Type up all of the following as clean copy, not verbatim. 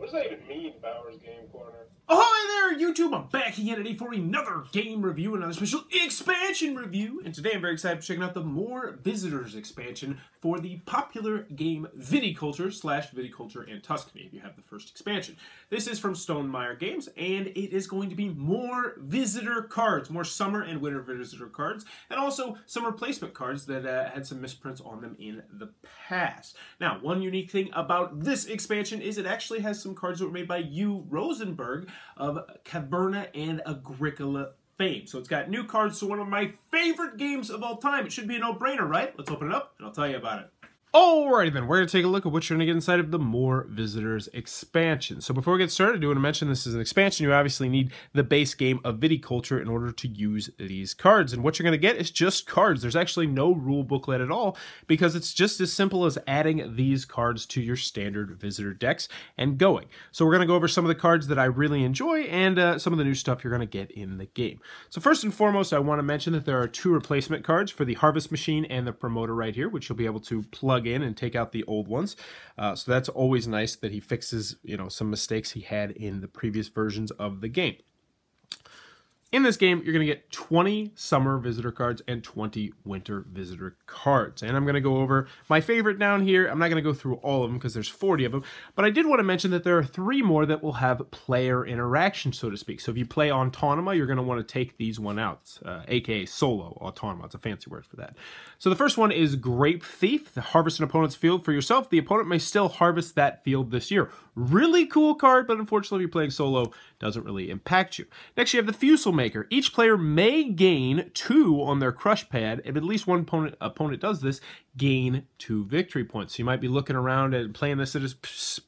What does that even mean, Bowers Game Corner? Ahoy there, YouTube! I'm back again today for another game review, another special expansion review. And today I'm very excited for checking out the Moor Visitors expansion for the popular game Viticulture / Viticulture and Tuscany, if you have the first expansion. This is from Stonemaier Games, and it is going to be more visitor cards, more summer and winter visitor cards, and also some replacement cards that had some misprints on them in the past. Now, one unique thing about this expansion is it actually has some cards that were made by U. Rosenberg of Caverna and Agricola fame. So it's got new cards to one of my favorite games of all time. It should be a no-brainer, right? Let's open it up and I'll tell you about it. Alrighty then, we're going to take a look at what you're going to get inside of the Moor Visitors expansion. So before we get started, I do want to mention this is an expansion. You obviously need the base game of Viticulture in order to use these cards. And what you're going to get is just cards. There's actually no rule booklet at all because it's just as simple as adding these cards to your standard visitor decks and going. So we're going to go over some of the cards that I really enjoy and some of the new stuff you're going to get in the game. So first and foremost, I want to mention that there are two replacement cards for the Harvest Machine and the Promoter right here, which you'll be able to plug in and take out the old ones. So that's always nice that he fixes, some mistakes he had in the previous versions of the game. In this game, you're going to get 20 summer visitor cards and 20 winter visitor cards. And I'm going to go over my favorite down here. I'm not going to go through all of them because there's 40 of them. But I did want to mention that there are 3 more that will have player interaction, so to speak. So if you play Autonoma, you're going to want to take these one out, aka Solo Autonoma. It's a fancy word for that. So the first one is Grape Thief. Harvest an opponent's field for yourself. The opponent may still harvest that field this year. Really cool card, but unfortunately, if you're playing solo, doesn't really impact you. Next, you have the Fusel Maker. Each player may gain 2 on their crush pad. If at least one opponent does this, gain 2 victory points. So you might be looking around and playing this at a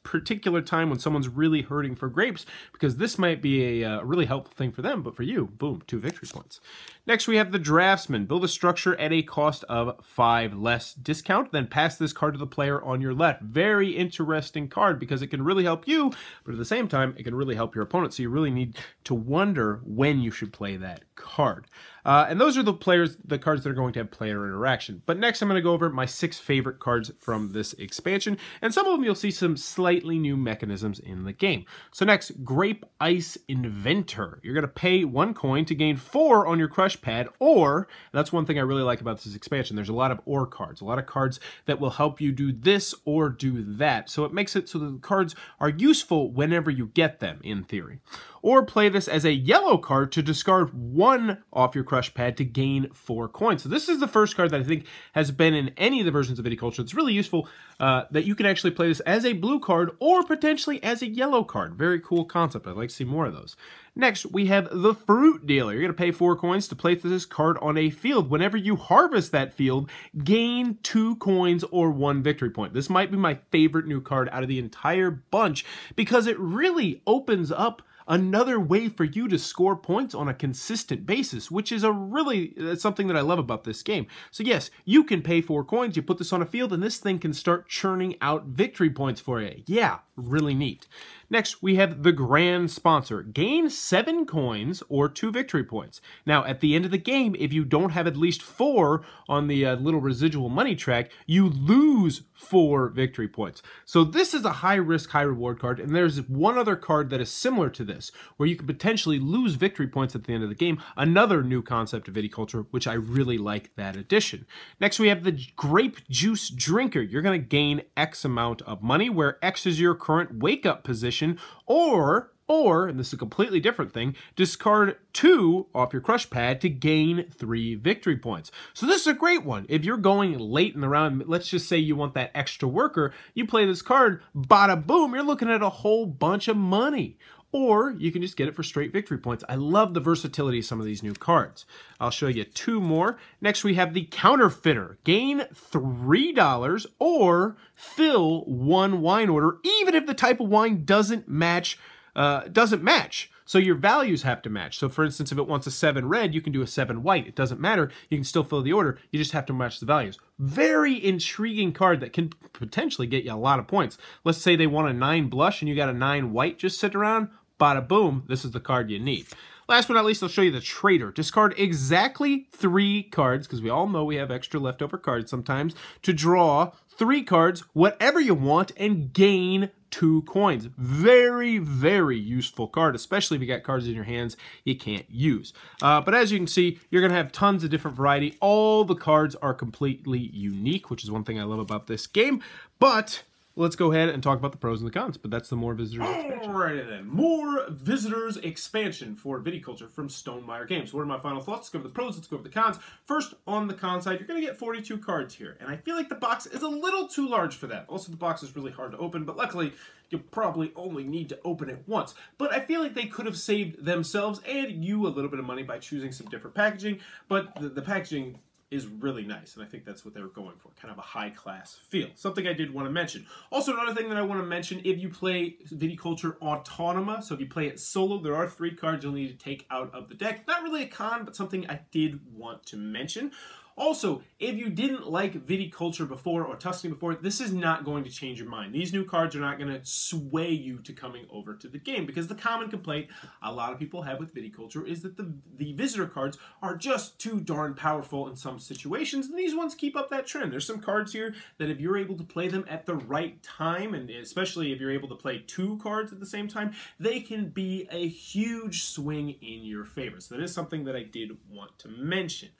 particular time when someone's really hurting for grapes, because this might be a really helpful thing for them, but for you, boom, 2 victory points. Next, we have the Draftsman. Build a structure at a cost of 5 less discount, then pass this card to the player on your left. Very interesting card because it can really help you, but at the same time, it can really help your opponent, so you really need to wonder when you should play that card. And those are the cards that are going to have player interaction. But next, I'm going to go over my 6 favorite cards from this expansion, and some of them you'll see some slightly new mechanisms in the game. So next, Grape Ice Inventor. You're going to pay 1 coin to gain 4 on your crush pad, or, that's one thing I really like about this expansion, there's a lot of or cards, a lot of cards that will help you do this or do that. So it makes it so the cards are useful whenever you get them, in theory. Or play this as a yellow card to discard 1 off your crush pad to gain 4 coins. So this is the first card that I think has been in any of the versions of Viticulture. It's really useful that you can actually play this as a blue card or potentially as a yellow card. Very cool concept. I'd like to see more of those. Next, we have the Fruit Dealer. You're going to pay 4 coins to place this card on a field. Whenever you harvest that field, gain 2 coins or 1 victory point. This might be my favorite new card out of the entire bunch because it really opens up another way for you to score points on a consistent basis, which is something that I love about this game. So yes, you can pay 4 coins, you put this on a field, and this thing can start churning out victory points for you. Yeah, really neat. Next, we have the Grand Sponsor. Gain 7 coins or 2 victory points. Now, at the end of the game, if you don't have at least 4 on the little residual money track, you lose 4 victory points. So this is a high-risk, high-reward card, and there's one other card that is similar to this, where you can potentially lose victory points at the end of the game. Another new concept of Viticulture, which I really like that addition. Next, we have the Grape Juice Drinker. You're going to gain X amount of money, where X is your current wake-up position, or, and this is a completely different thing, discard 2 off your crush pad to gain 3 victory points. So this is a great one. If you're going late in the round, let's just say you want that extra worker, you play this card, bada boom, you're looking at a whole bunch of money. Or you can just get it for straight victory points. I love the versatility of some of these new cards. I'll show you 2 more. Next, we have the Counterfeiter. Gain $3 or fill 1 wine order, even if the type of wine doesn't match. So your values have to match. So for instance, if it wants a 7 red, you can do a 7 white. It doesn't matter. You can still fill the order. You just have to match the values. Very intriguing card that can potentially get you a lot of points. Let's say they want a 9 blush and you got a 9 white just sit around. Bada boom, this is the card you need. Last but not least, I'll show you the Trader. Discard exactly 3 cards, because we all know we have extra leftover cards sometimes, to draw 3 cards, whatever you want, and gain 2 coins. Very, very useful card, especially if you got cards in your hands you can't use. But as you can see, you're going to have tons of different variety. All the cards are completely unique, which is one thing I love about this game. But let's go ahead and talk about the pros and the cons, but that's the Moor Visitors expansion. Alrighty then, Moor Visitors expansion for Viticulture from Stonemaier Games. What are my final thoughts? Let's go over the pros, let's go over the cons. First, on the con side, you're going to get 42 cards here, and I feel like the box is a little too large for that. Also, the box is really hard to open, but luckily, you'll probably only need to open it once. But I feel like they could have saved themselves and you a little bit of money by choosing some different packaging, but the packaging is really nice, and I think that's what they were going for, kind of a high-class feel. Something I did want to mention. Also, another thing that I want to mention, if you play Viticulture Autonoma, so if you play it solo, there are 3 cards you'll need to take out of the deck. Not really a con, but something I did want to mention. Also, if you didn't like Viticulture before or Tuscany before, this is not going to change your mind. These new cards are not going to sway you to coming over to the game, because the common complaint a lot of people have with Viticulture is that the visitor cards are just too darn powerful in some situations, and these ones keep up that trend. There's some cards here that if you're able to play them at the right time, and especially if you're able to play 2 cards at the same time, they can be a huge swing in your favor. So that is something that I did want to mention.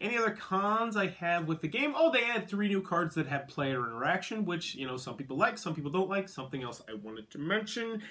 Any other cons I have with the game? Oh, they add 3 new cards that have player interaction, which, you know, some people like, some people don't like. Something else I wanted to mention.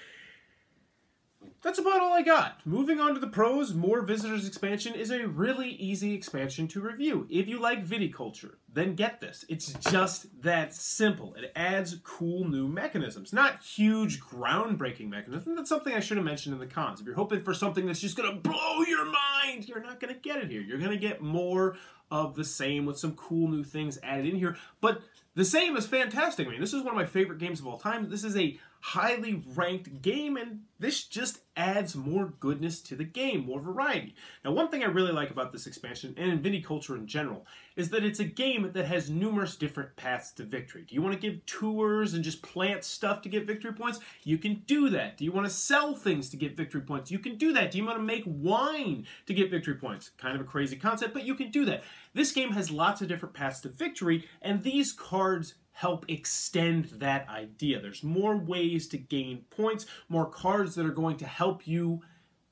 That's about all I got. Moving on to the pros, Moor Visitors expansion is a really easy expansion to review. If you like Viticulture, then get this. It's just that simple. It adds cool new mechanisms. Not huge, groundbreaking mechanisms. That's something I should have mentioned in the cons. If you're hoping for something that's just going to blow your mind, you're not going to get it here. You're going to get more of the same with some cool new things added in here. But the same is fantastic. I mean, this is one of my favorite games of all time. This is a highly ranked game, and this just adds more goodness to the game, more variety. Now, one thing I really like about this expansion, and in Viticulture in general, is that it's a game that has numerous different paths to victory. Do you want to give tours and just plant stuff to get victory points? You can do that. Do you want to sell things to get victory points? You can do that. Do you want to make wine to get victory points? Kind of a crazy concept, but you can do that. This game has lots of different paths to victory, and these cards help extend that idea. There's more ways to gain points, more cards that are going to help you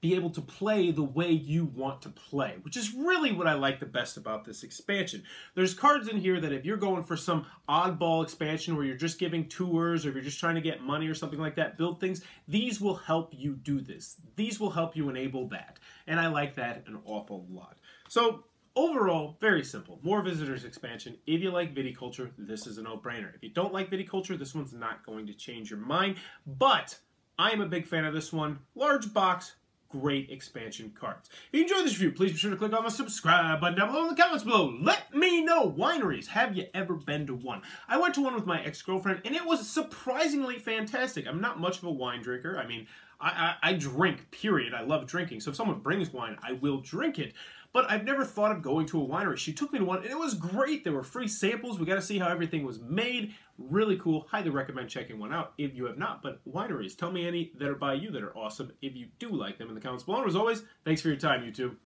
be able to play the way you want to play, which is really what I like the best about this expansion. There's cards in here that if you're going for some oddball expansion where you're just giving tours or if you're just trying to get money or something like that, build things, these will help you do this. These will help you enable that, and I like that an awful lot. So overall, very simple. Moor Visitors expansion. If you like Viticulture, this is a no-brainer. If you don't like Viticulture, this one's not going to change your mind, but I am a big fan of this one. Large box, great expansion cards. If you enjoyed this review, please be sure to click on the subscribe button down below in the comments below. Let me know, wineries, have you ever been to one? I went to one with my ex-girlfriend, and it was surprisingly fantastic. I'm not much of a wine drinker. I mean, I drink, period. I love drinking. So if someone brings wine, I will drink it. But I've never thought of going to a winery. She took me to one, and it was great. There were free samples. We got to see how everything was made. Really cool. Highly recommend checking one out if you have not. But wineries, tell me any that are by you that are awesome if you do like them in the comments below. And as always, thanks for your time, YouTube.